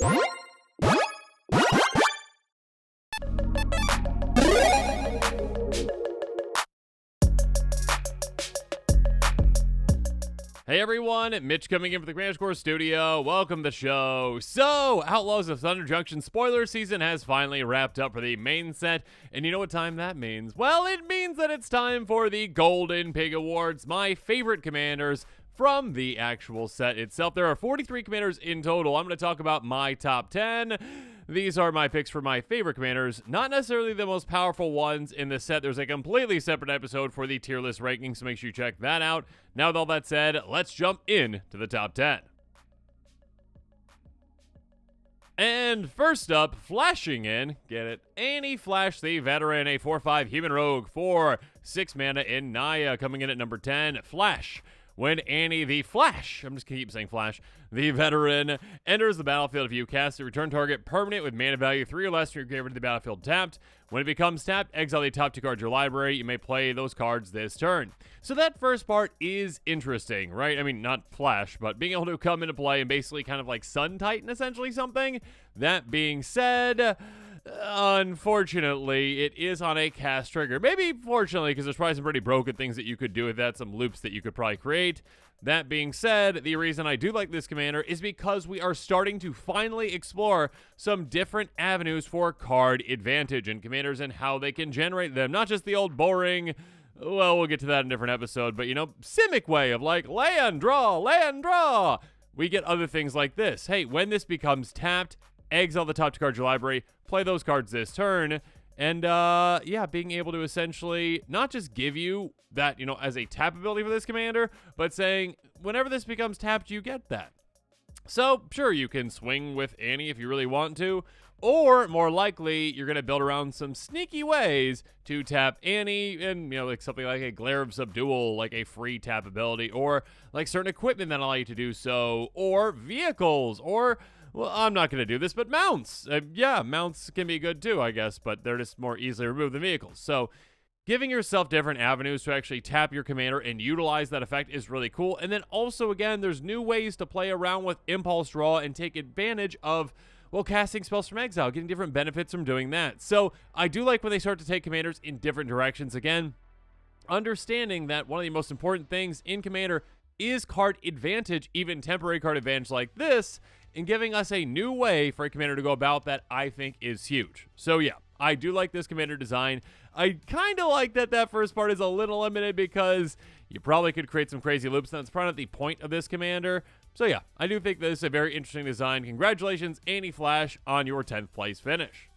Hey everyone, Mitch coming in for the Grand Score Studio. Welcome to the show. So, Outlaws of Thunder Junction spoiler season has finally wrapped up for the main set, and you know what time that means? Well, it means that it's time for the Golden Pig Awards, my favorite commanders from the actual set itself. There are 43 commanders in total. I'm going to talk about my top 10. These are my picks for my favorite commanders, not necessarily the most powerful ones in the set. There's a completely separate episode for the tier list ranking, so make sure you check that out. Now with all that said, let's jump in to the top 10. And first up, flashing in, get it, Annie Flash the Veteran, a 4/5 human rogue for 6 mana in Naya, coming in at number 10, Flash. When Annie the Flash, I'm just going to keep saying Flash, the Veteran, enters the battlefield, if you cast a return target permanent with mana value 3 or less from your graveyard to the battlefield tapped. When it becomes tapped, exile the top 2 cards of your library. You may play those cards this turn. So that first part is interesting, right? I mean, not Flash, but being able to come into play and basically kind of like Sun Titan, essentially something. That being said, unfortunately, it is on a cast trigger. Maybe fortunately, because there's probably some pretty broken things that you could do with that, some loops that you could probably create. That being said, the reason I do like this commander is because we are starting to finally explore some different avenues for card advantage in commanders and how they can generate them. Not just the old boring, well, we'll get to that in a different episode, but, you know, Simic way of like land, draw, land, draw. We get other things like this. Hey, when this becomes tapped, exile the top 2 cards of your library, play those cards this turn, and yeah, being able to essentially not just give you that, you know, as a tap ability for this commander, but saying whenever this becomes tapped, you get that. So sure, you can swing with Annie if you really want to, or more likely, you're going to build around some sneaky ways to tap Annie and, you know, like something like a Glare of Subdual, like a free tap ability, or like certain equipment that allow you to do so, or vehicles, or, well, I'm not going to do this, but mounts. Yeah, mounts can be good too, I guess, but they're just more easily removed than vehicles. So giving yourself different avenues to actually tap your commander and utilize that effect is really cool. And then also, again, there's new ways to play around with Impulse Draw and take advantage of, well, casting spells from exile, getting different benefits from doing that. So I do like when they start to take commanders in different directions. Again, understanding that one of the most important things in commander is card advantage, even temporary card advantage like this, and giving us a new way for a commander to go about that, I think is huge. So yeah, I do like this commander design. I kind of like that that first part is a little limited because you probably could create some crazy loops. That's probably not the point of this commander. So yeah, I do think this is a very interesting design. Congratulations, Annie Flash, on your 10th place finish.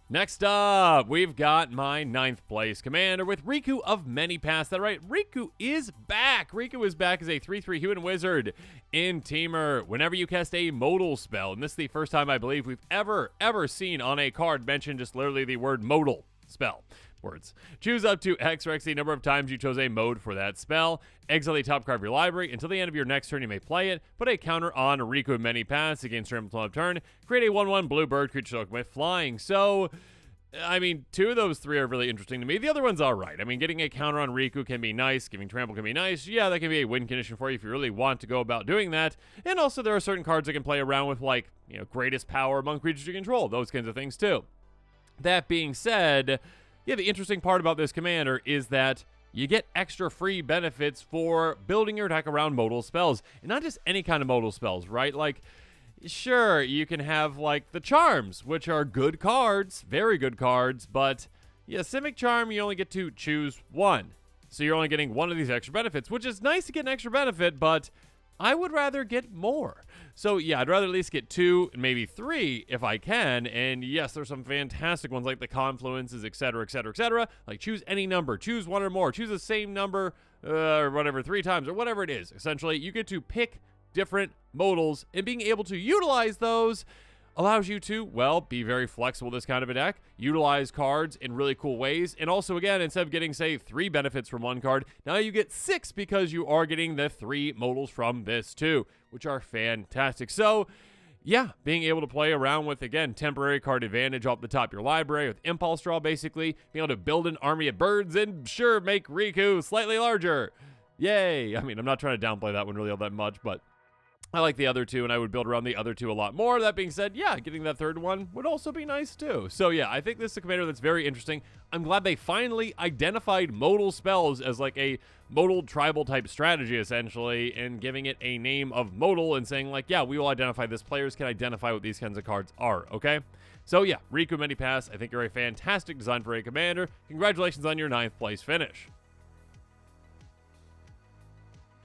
Next up, we've got my 9th place commander with Riku of Many Paths. That's right, Riku is back. Riku is back as a 3/3 human wizard in Teamer. Whenever you cast a modal spell, and this is the first time I believe we've ever seen on a card mention just literally the word modal spell. Words. Choose up to X or X the number of times you chose a mode for that spell. Exile the top card of your library. Until the end of your next turn, you may play it. Put a counter on Riku of Many Paths against your of turn. Create a 1/1 blue bird creature token with flying. So, I mean, 2 of those 3 are really interesting to me. The other one's all right. I mean, getting a counter on Riku can be nice. Giving trample can be nice. Yeah, that can be a win condition for you if you really want to go about doing that. And also, there are certain cards that can play around with, like, you know, greatest power among creatures you control. Those kinds of things, too. That being said, yeah, the interesting part about this commander is that you get extra free benefits for building your deck around modal spells. And not just any kind of modal spells, right? Like, sure, you can have, like, the Charms, which are good cards, very good cards, but, yeah, Simic Charm, you only get to choose 1. So you're only getting 1 of these extra benefits, which is nice to get an extra benefit, but I would rather get more. So yeah, I'd rather at least get 2 and maybe 3 if I can. And yes, there's some fantastic ones like the Confluences, etc., etc., etc. Like choose any number, choose 1 or more, choose the same number or whatever 3 times or whatever it is. Essentially, you get to pick different modals, and being able to utilize those allows you to, well, be very flexible this kind of a deck, utilize cards in really cool ways, and also, again, instead of getting, say, 3 benefits from 1 card, now you get 6 because you are getting the 3 modals from this too, which are fantastic. So, yeah, being able to play around with, again, temporary card advantage off the top of your library with Impulse Draw, basically, being able to build an army of birds and, sure, make Riku slightly larger. Yay! I mean, I'm not trying to downplay that one really all that much, but I like the other two, and I would build around the other two a lot more. That being said, yeah, getting that third one would also be nice too. So yeah, I think this is a commander that's very interesting. I'm glad they finally identified modal spells as like a modal tribal type strategy, essentially, and giving it a name of modal and saying like, yeah, we will identify this. Players can identify what these kinds of cards are, okay? So yeah, Riku Many Pass, I think you're a fantastic design for a commander. Congratulations on your 9th place finish.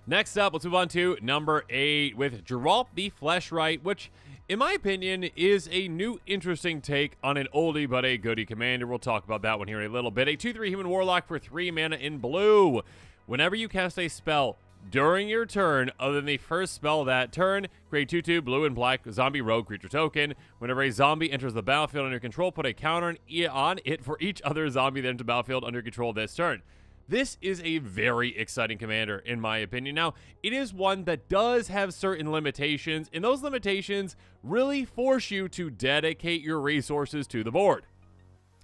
Next up, let's move on to number 8 with Geralt the Fleshwright, which, in my opinion, is a new interesting take on an oldie but a goodie commander. We'll talk about that one here in a little bit. A 2/3 human warlock for 3 mana in blue. Whenever you cast a spell during your turn, other than the first spell that turn, create 2/2 blue and black zombie rogue creature token. Whenever a zombie enters the battlefield under your control, put a counter on it for each other zombie that enters the battlefield under your control this turn. This is a very exciting commander, in my opinion. Now, it is one that does have certain limitations, and those limitations really force you to dedicate your resources to the board.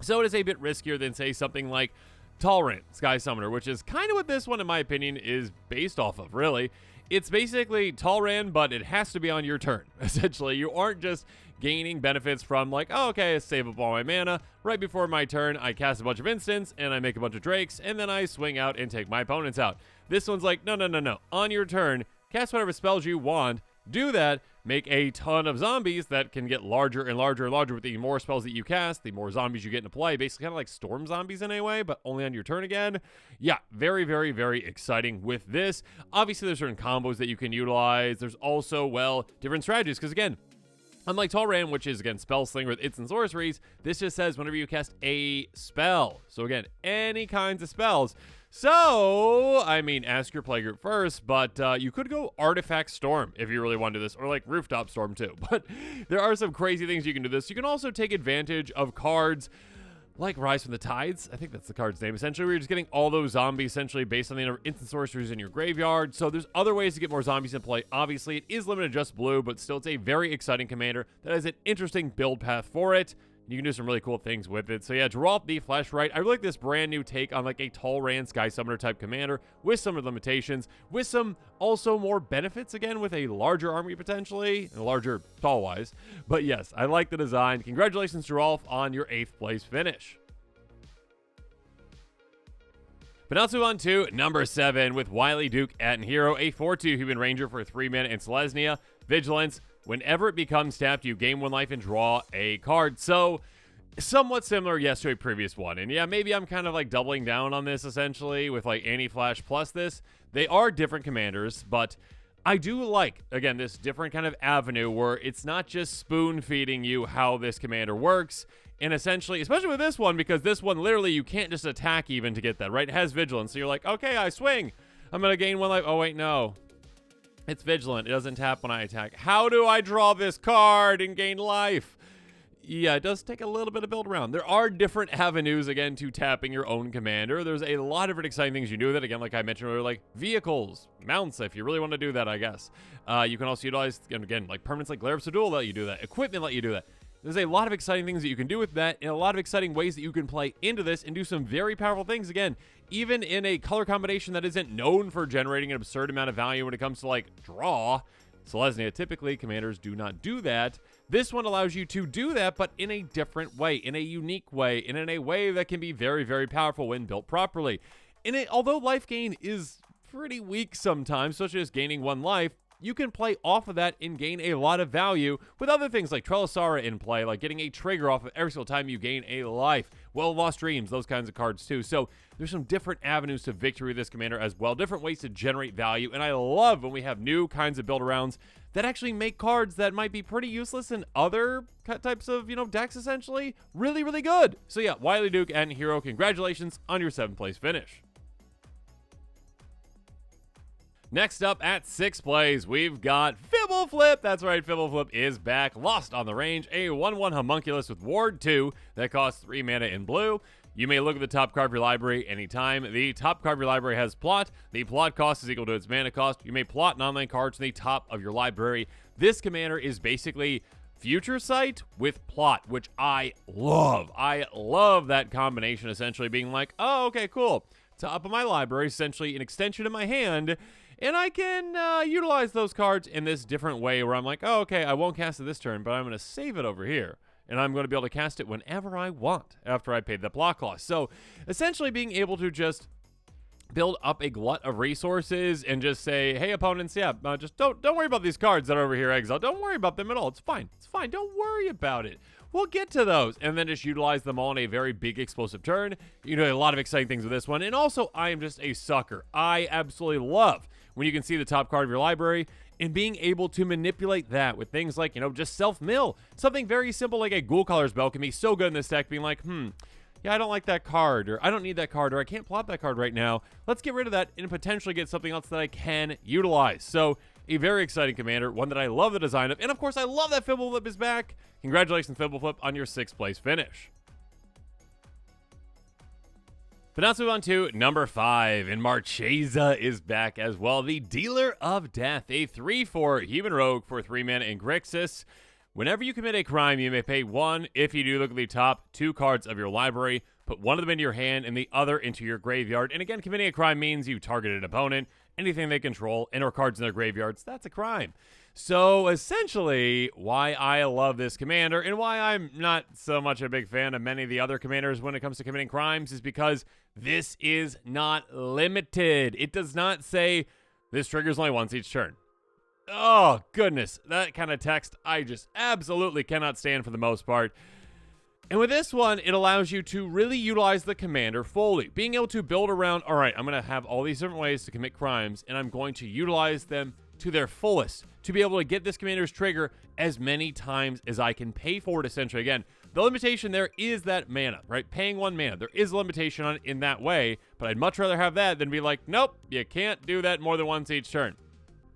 So it is a bit riskier than, say, something like Talrant, Sky Summoner, which is kind of what this one, in my opinion, is based off of, really. It's basically Talrand, but it has to be on your turn, essentially. You aren't just gaining benefits from like, oh, okay, I save up all my mana. Right before my turn, I cast a bunch of instants, and I make a bunch of drakes, and then I swing out and take my opponents out. This one's like, no. On your turn, cast whatever spells you want, do that, make a ton of zombies that can get larger and larger and larger with the more spells that you cast, the more zombies you get into play. Basically kind of like storm zombies in a way, but only on your turn again. Yeah, very, very, very exciting with this. Obviously, there's certain combos that you can utilize. There's also, well, different strategies, because again, unlike Talrand, which is, again, Spell Slinger with instant sorceries, this just says whenever you cast a spell. So, again, any kinds of spells. So, I mean, ask your playgroup first, but you could go Artifact Storm if you really want to do this, or like Rooftop Storm too. But there are some crazy things you can do this. You can also take advantage of cards like Rise from the Tides. I think that's the card's name. Essentially, where you're just getting all those zombies essentially based on the number of instant sorceries in your graveyard. So there's other ways to get more zombies in play. Obviously, it is limited to just blue, but still it's a very exciting commander that has an interesting build path for it. You can do some really cool things with it. So yeah, Geralt the Fleshwright. I really like this brand new take on like a Talrand Sky Summoner type commander with some of the limitations, with some also more benefits, again, with a larger army potentially, and larger tall-wise. But yes, I like the design. Congratulations, Geralt, on your 8th place finish. But now let's move on to number 7 with Wily Duke at Hero, a 4/2 human ranger for 3 mana in Selesnya. Vigilance. Whenever it becomes tapped, you gain 1 life and draw a card. So, somewhat similar, yes, to a previous one. And yeah, maybe I'm kind of like doubling down on this, essentially, with like Anti-Flash plus this. They are different commanders, but I do like, again, this different kind of avenue where it's not just spoon-feeding you how this commander works. And essentially, especially with this one, because this one, literally, you can't just attack even to get that, right? It has Vigilance. So you're like, okay, I swing. I'm going to gain 1 life. Oh, wait, no. It's Vigilant. It doesn't tap when I attack. How do I draw this card and gain life? Yeah, it does take a little bit of build around. There are different avenues, again, to tapping your own commander. There's a lot of different exciting things you do with it. Again, like I mentioned earlier, like vehicles, mounts, if you really want to do that, I guess. You can also utilize, again, like permanents like Glare of Sedul let you do that. Equipment let you do that. There's a lot of exciting things that you can do with that, and a lot of exciting ways that you can play into this and do some very powerful things. Again, even in a color combination that isn't known for generating an absurd amount of value when it comes to, like, draw. Selesnya, typically, commanders do not do that. This one allows you to do that, but in a different way, in a unique way, and in a way that can be very, very powerful when built properly. Although life gain is pretty weak sometimes, such as gaining 1 life, you can play off of that and gain a lot of value with other things like Trellisara in play, like getting a trigger off of every single time you gain a life. Well, Lost Dreams, those kinds of cards too. So there's some different avenues to victory with this commander as well, different ways to generate value. And I love when we have new kinds of build-arounds that actually make cards that might be pretty useless in other types of, decks essentially really, really good. So yeah, Wily Duke and Hero, congratulations on your 7th place finish. Next up at 6th place, we've got Fblthp. That's right, Fblthp is back. Lost on the Range, a 1/1 homunculus with Ward 2 that costs 3 mana in blue. You may look at the top card of your library anytime. The top card of your library has plot. The plot cost is equal to its mana cost. You may plot non-land cards from the top of your library. This commander is basically Future Sight with plot, which I love. I love that combination, essentially being like, oh, okay, cool. Top of my library, essentially an extension of my hand, And I can utilize those cards in this different way where I'm like, oh, okay, I won't cast it this turn, but I'm going to save it over here. And I'm going to be able to cast it whenever I want after I paid the block cost. So essentially being able to just build up a glut of resources and just say, hey, opponents, yeah, just don't worry about these cards that are over here exiled. Don't worry about them at all. It's fine. It's fine. Don't worry about it. We'll get to those. And then just utilize them all in a very big explosive turn. You know, a lot of exciting things with this one. And also, I am just a sucker. I absolutely love when you can see the top card of your library and being able to manipulate that with things like, you know, just self-mill. Something very simple like a Ghoul Caller's Bell can be so good in this deck, being like, yeah, I don't like that card, or I don't need that card, or I can't plot that card right now. Let's get rid of that and potentially get something else that I can utilize. So a very exciting commander, one that I love the design of. And of course, I love that Fblthp is back. Congratulations, Fblthp, on your 6th place finish. But now let's move on to number 5, and Marchesa is back as well. The Dealer of Death, a 3/4 human rogue for 3 mana in Grixis. Whenever you commit a crime, you may pay 1. If you do, look at the top 2 cards of your library, put one of them into your hand and the other into your graveyard. And again, committing a crime means you target an opponent, anything they control, and or cards in their graveyards. That's a crime. So essentially, why I love this commander and why I'm not so much a big fan of many of the other commanders when it comes to committing crimes is because this is not limited. It does not say this triggers only once each turn. Oh, goodness. That kind of text I just absolutely cannot stand for the most part. And with this one, it allows you to really utilize the commander fully. Being able to build around, all right, I'm going to have all these different ways to commit crimes, and I'm going to utilize them to their fullest to be able to get this commander's trigger as many times as I can pay for it, essentially. Again, the limitation there is that mana, right? Paying 1 mana. There is a limitation on it in that way, but I'd much rather have that than be like, nope, you can't do that more than once each turn.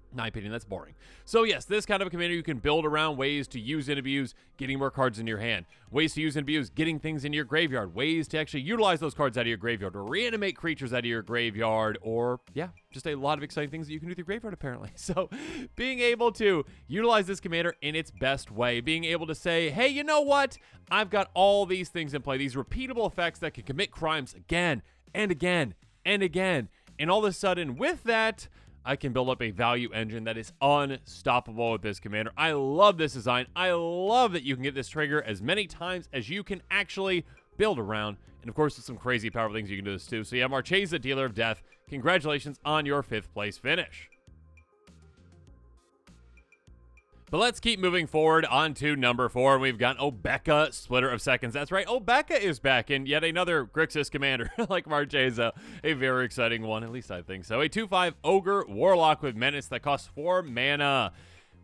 In my opinion, that's boring. So yes, this kind of a commander you can build around ways to use and abuse getting more cards in your hand, ways to use and abuse getting things in your graveyard, ways to actually utilize those cards out of your graveyard, or reanimate creatures out of your graveyard, or yeah, just a lot of exciting things that you can do with your graveyard apparently. So being able to utilize this commander in its best way, being able to say, hey, you know what? I've got all these things in play, these repeatable effects that can commit crimes again and again and again. And all of a sudden with that, I can build up a value engine that is unstoppable with this commander. I love this design. I love that you can get this trigger as many times as you can actually build around. And of course, there's some crazy powerful things you can do this too. So yeah, Marchesa, Dealer of Death, congratulations on your 5th place finish. But let's keep moving forward on to number 4. We've got Obeka, Splitter of Seconds. That's right, Obeka is back in yet another Grixis commander like Marchesa. A very exciting one, at least I think so. A 2/5 Ogre Warlock with Menace that costs 4 mana.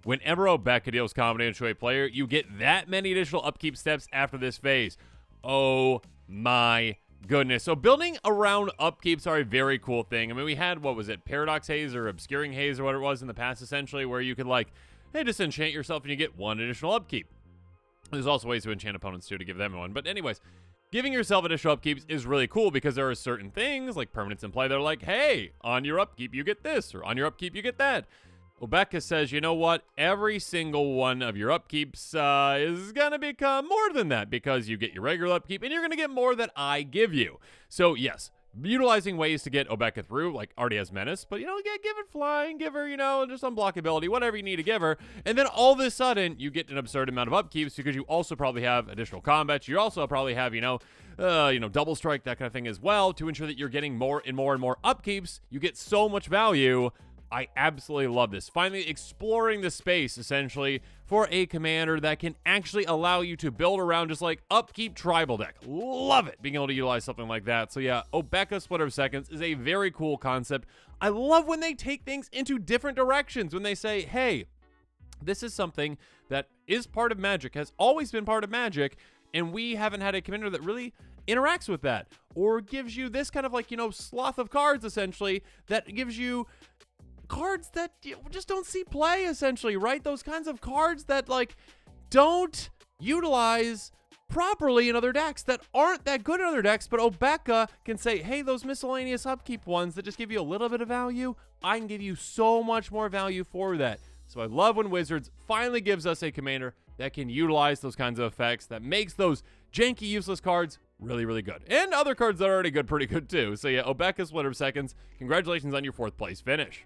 Whenever Obeka deals combat to a player, you get that many additional upkeep steps after this phase. Oh my goodness. So building around upkeeps are a very cool thing. I mean, we had, what was it, Paradox Haze or Obscuring Haze or what it was in the past, essentially, where you could like, hey, just enchant yourself and you get 1 additional upkeep. There's also ways to enchant opponents too to give them 1. But anyways, giving yourself additional upkeeps is really cool because there are certain things like permanents in play that are like, hey, on your upkeep you get this, or on your upkeep you get that. Obeka says, you know what? Every single one of your upkeeps is going to become more than that because you get your regular upkeep and you're going to get more that I give you. So yes, utilizing ways to get Obeka through, like already has Menace, but, you know, give it flying, give her, you know, just unblockability, whatever you need to give her. And then all of a sudden, you get an absurd amount of upkeeps because you also probably have additional combats. You also probably have, double strike, that kind of thing as well to ensure that you're getting more and more and more upkeeps. You get so much value. I absolutely love this. Finally exploring the space, essentially, for a commander that can actually allow you to build around just like upkeep tribal deck. Love it, being able to utilize something like that. So yeah, Obeka, Splitter of Seconds is a very cool concept. I love when they take things into different directions, when they say, hey, this is something that is part of Magic, has always been part of Magic, and we haven't had a commander that really interacts with that, or gives you this kind of like, sloth of cards, essentially, that gives you cards that you just don't see play, essentially, right? Those kinds of cards that like don't utilize properly in other decks, that aren't that good in other decks, but Obeka can say, hey, those miscellaneous upkeep ones that just give you a little bit of value, I can give you so much more value for that. So I love when Wizards finally gives us a commander that can utilize those kinds of effects, that makes those janky, useless cards really, really good. And other cards that are already good, pretty good too. So yeah, Obeka, Splitter of Seconds, congratulations on your 4th place finish.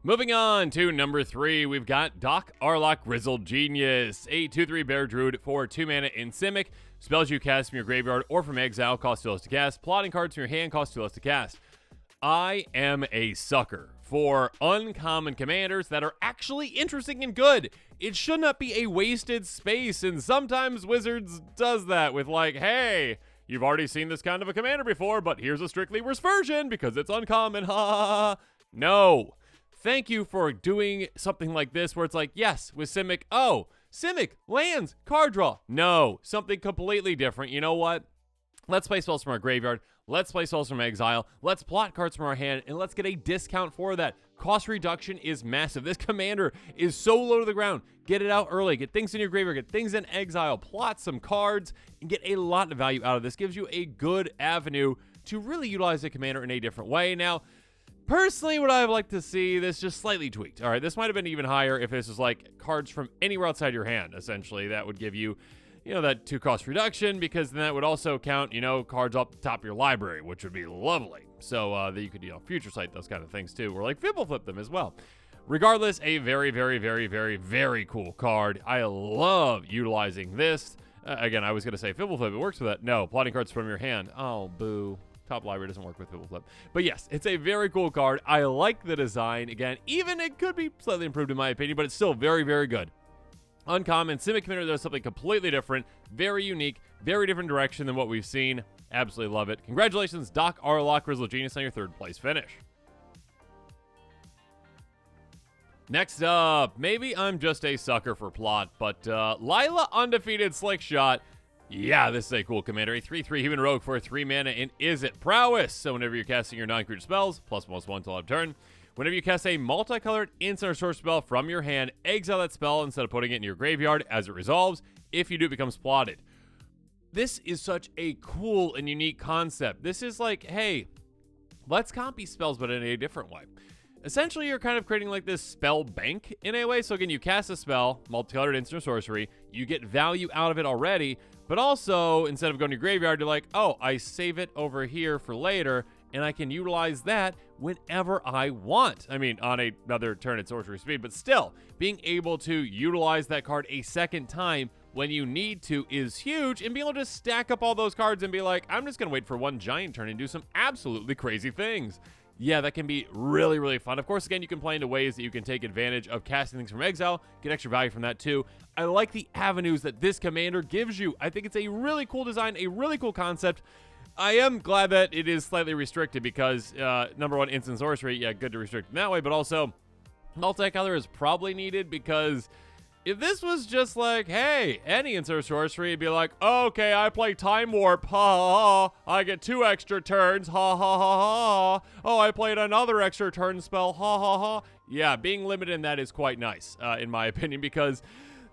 Moving on to number 3, we've got Aurlock Grizzled Genius, a 2/3 Bear Druid for 2 mana in Simic. Spells you cast from your graveyard or from exile cost 2 less to cast. Plotting cards from your hand cost 2 less to cast. I am a sucker for uncommon commanders that are actually interesting and good. It should not be a wasted space, and sometimes Wizards does that with like, hey, you've already seen this kind of a commander before, but here's a strictly worse version because it's uncommon. Ha! No. Thank you for doing something like this where it's like, yes, with Simic, oh, Simic, lands, card draw. No, something completely different. You know what? Let's play spells from our graveyard. Let's play spells from exile. Let's plot cards from our hand, and let's get a discount for that. Cost reduction is massive. This commander is so low to the ground. Get it out early. Get things in your graveyard. Get things in exile. Plot some cards, and get a lot of value out of this. Gives you a good avenue to really utilize the commander in a different way. Now, personally, what I would like to see this just slightly tweaked. All right, this might have been even higher if this was like cards from anywhere outside your hand, essentially. That would give you, that 2 cost reduction, because then that would also count, cards up the top of your library, which would be lovely. So that you could, future sight those kind of things too, or like Fblthp them as well. Regardless, a very, very, very, very, very cool card. I love utilizing this. Again, I was going to say Fblthp, it works with that. No, plotting cards from your hand. Oh, boo. Top library doesn't work with Fblthp. But yes, it's a very cool card. I like the design. Again, even it could be slightly improved in my opinion, but it's still very, very good. Uncommon. Simic Commander does something completely different. Very unique. Very different direction than what we've seen. Absolutely love it. Congratulations, Aurlock Grizzled Genius, on your 3rd place finish. Next up, maybe I'm just a sucker for plot, but Lila Undefeated Slickshot. Yeah, this is a cool commander. A 3/3 human rogue for 3 mana and is it prowess. So whenever you're casting your non-creature spells, +1/+1 till end of turn. Whenever you cast a multicolored instant or source spell from your hand, exile that spell instead of putting it in your graveyard as it resolves. If you do, it becomes plotted. This is such a cool and unique concept. This is like, hey, let's copy spells, but in a different way. Essentially, you're kind of creating like this spell bank in a way. So again, you cast a spell, multicolored instant or sorcery, you get value out of it already, but also, instead of going to your graveyard, you're like, oh, I save it over here for later, and I can utilize that whenever I want. I mean, on another turn at sorcery speed, but still, being able to utilize that card a second time when you need to is huge, and being able to stack up all those cards and be like, I'm just going to wait for one giant turn and do some absolutely crazy things. Yeah, that can be really, really fun. Of course, again, you can play into ways that you can take advantage of casting things from exile, get extra value from that too. I like the avenues that this commander gives you. I think it's a really cool design, a really cool concept. I am glad that it is slightly restricted because, number one, instant sorcery, yeah, good to restrict in that way, but also multicolor is probably needed because if this was just like, hey, any instant sorcery, it'd be like, okay, I play Time Warp, ha ha ha, I get 2 extra turns, ha ha ha ha, oh, I played another extra turn spell, ha ha ha. Yeah, being limited in that is quite nice, in my opinion, because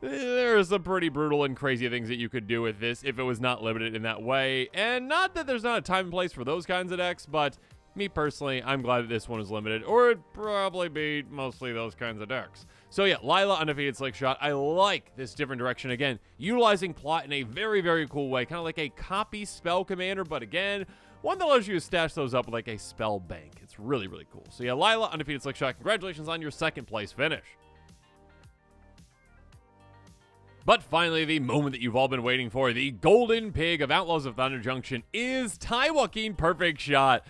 there's some pretty brutal and crazy things that you could do with this if it was not limited in that way. And not that there's not a time and place for those kinds of decks, but me personally, I'm glad that this one is limited, or it'd probably be mostly those kinds of decks. So yeah, Lila Undefeated Slickshot. I like this different direction. Again, utilizing plot in a very, very cool way, kind of like a copy spell commander, but again, one that allows you to stash those up with like a spell bank. It's really, really cool. So yeah, Lila Undefeated Slickshot. Congratulations on your 2nd place finish. But finally, the moment that you've all been waiting for, the golden pig of Outlaws of Thunder Junction is Taii Wakeen Perfect Shot.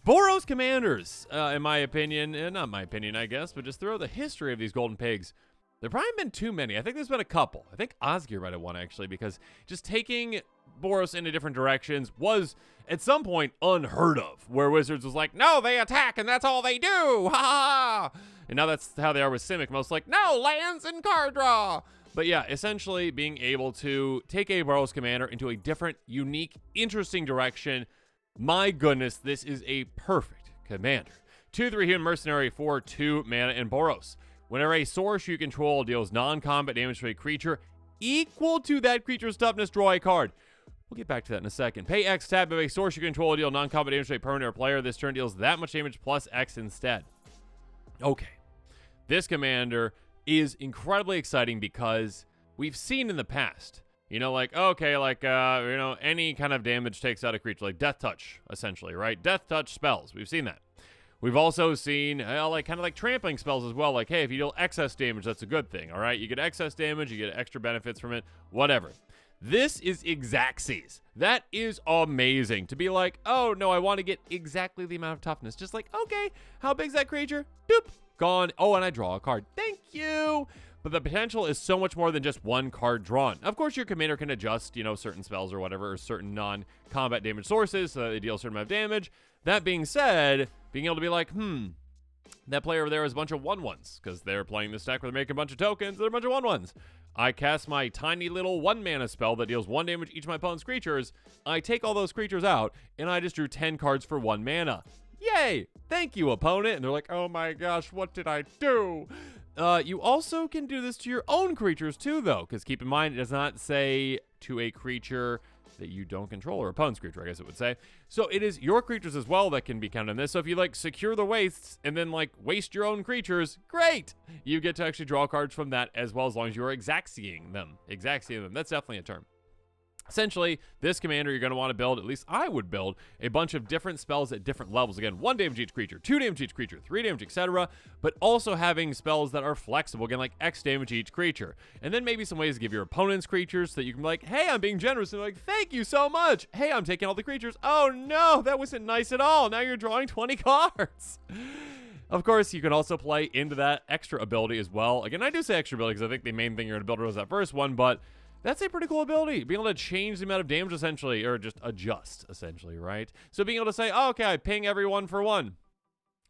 Boros commanders, in my opinion, not my opinion, I guess, but just throughout the history of these golden pigs, there probably been too many. I think there's been a couple. I think Osgir might have won, actually, because just taking Boros into different directions was, at some point, unheard of, where Wizards was like, no, they attack, and that's all they do, ha ha ha. And now that's how they are with Simic, most like, no, lands and card draw. But yeah, essentially being able to take a Boros commander into a different, unique, interesting direction. My goodness, this is a perfect commander. 2/3 human mercenary for 2 mana in Boros. Whenever a source you control deals non-combat damage to a creature equal to that creature's toughness, draw a card. We'll get back to that in a second. Pay X, tap. If a source you control deal non-combat damage to a permanent or player, this turn deals that much damage plus X instead. Okay. This commander is incredibly exciting because we've seen in the past, like, okay, like, any kind of damage takes out a creature, like Death Touch, essentially, right? Death Touch spells. We've seen that. We've also seen like kind of like trampling spells as well. Like, hey, if you deal excess damage, that's a good thing. All right, you get excess damage, you get extra benefits from it, whatever. This is Exacxes. That is amazing. To be like, oh no, I want to get exactly the amount of toughness. Just like, okay, how big's that creature? Doop, gone. Oh, and I draw a card. Thank you. But the potential is so much more than just one card drawn. Of course, your commander can adjust, certain spells or whatever, or certain non-combat damage sources so that they deal a certain amount of damage. That being said, being able to be like, that player over there is a bunch of 1/1s because they're playing this deck where they're making a bunch of tokens. They're a bunch of 1/1s. I cast my tiny little 1-mana spell that deals 1 damage each of my opponent's creatures. I take all those creatures out, and I just drew 10 cards for 1 mana. Yay! Thank you, opponent. And they're like, oh my gosh, what did I do? You also can do this to your own creatures too, though, because keep in mind, it does not say to a creature that you don't control, or opponent's creature, I guess it would say. So it is your creatures as well that can be counted in this. So if you like secure the wastes and then like waste your own creatures, great! You get to actually draw cards from that as well, as long as you're Exacxing them. Exacxing them. That's definitely a term. Essentially, this commander, you're going to want to build, at least I would build, a bunch of different spells at different levels. Again, 1 damage each creature, 2 damage each creature, 3 damage, etc. But also having spells that are flexible. Again, like X damage each creature. And then maybe some ways to give your opponent's creatures so that you can be like, hey, I'm being generous. And they're like, thank you so much. Hey, I'm taking all the creatures. Oh, no, that wasn't nice at all. Now you're drawing 20 cards. Of course, you can also play into that extra ability as well. Again, I do say extra ability because I think the main thing you're going to build was that first one, but that's a pretty cool ability, being able to change the amount of damage essentially, or just adjust essentially, right? So being able to say, oh, okay, I ping everyone for 1.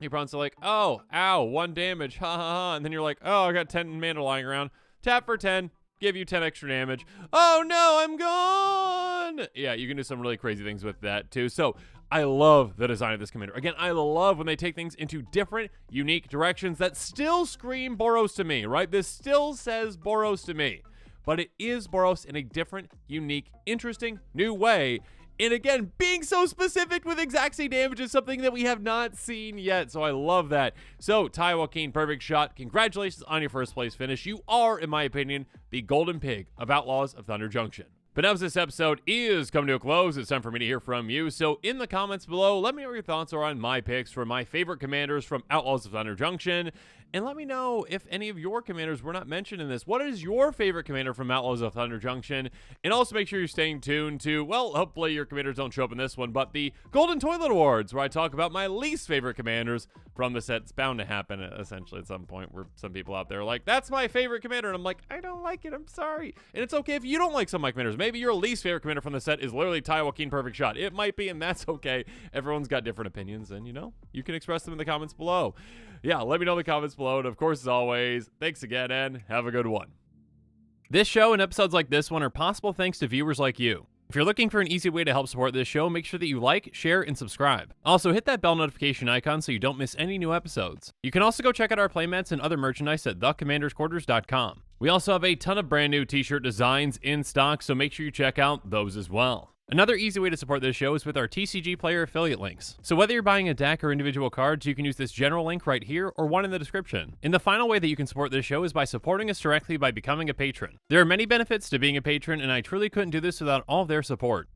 Your opponent's like, oh, ow, 1 damage, ha ha ha. And then you're like, oh, I got 10 mana lying around. Tap for 10, give you 10 extra damage. Oh no, I'm gone. Yeah, you can do some really crazy things with that too. So I love the design of this commander. Again, I love when they take things into different, unique directions that still scream Boros to me, right? This still says Boros to me. But it is Boros in a different, unique, interesting, new way. And again, being so specific with Exacxing damage is something that we have not seen yet, so I love that. So, Taii, Wakeen, perfect shot. Congratulations on your first place finish. You are, in my opinion, the golden pig of Outlaws of Thunder Junction. But now as this episode is coming to a close, it's time for me to hear from you. So in the comments below, let me know what your thoughts are on my picks for my favorite commanders from Outlaws of Thunder Junction. And let me know if any of your commanders were not mentioned in this. What is your favorite commander from Outlaws of Thunder Junction? And also make sure you're staying tuned to, well, hopefully your commanders don't show up in this one, but the Golden Toilet Awards, where I talk about my least favorite commanders from the set. It's bound to happen, essentially, at some point, where some people out there are like, that's my favorite commander, and I'm like, I don't like it, I'm sorry. And it's okay if you don't like some of my commanders. Maybe your least favorite commander from the set is literally Taii, Wakeen, perfect shot. It might be, and that's okay. Everyone's got different opinions, and, you can express them in the comments below. Yeah, let me know in the comments below, and of course, as always, thanks again, and have a good one. This show and episodes like this one are possible thanks to viewers like you. If you're looking for an easy way to help support this show, make sure that you like, share, and subscribe. Also, hit that bell notification icon so you don't miss any new episodes. You can also go check out our playmats and other merchandise at thecommandersquarters.com. We also have a ton of brand new t-shirt designs in stock, so make sure you check out those as well. Another easy way to support this show is with our TCG player affiliate links. So whether you're buying a deck or individual cards, you can use this general link right here or one in the description. And the final way that you can support this show is by supporting us directly by becoming a patron. There are many benefits to being a patron, and I truly couldn't do this without all of their support.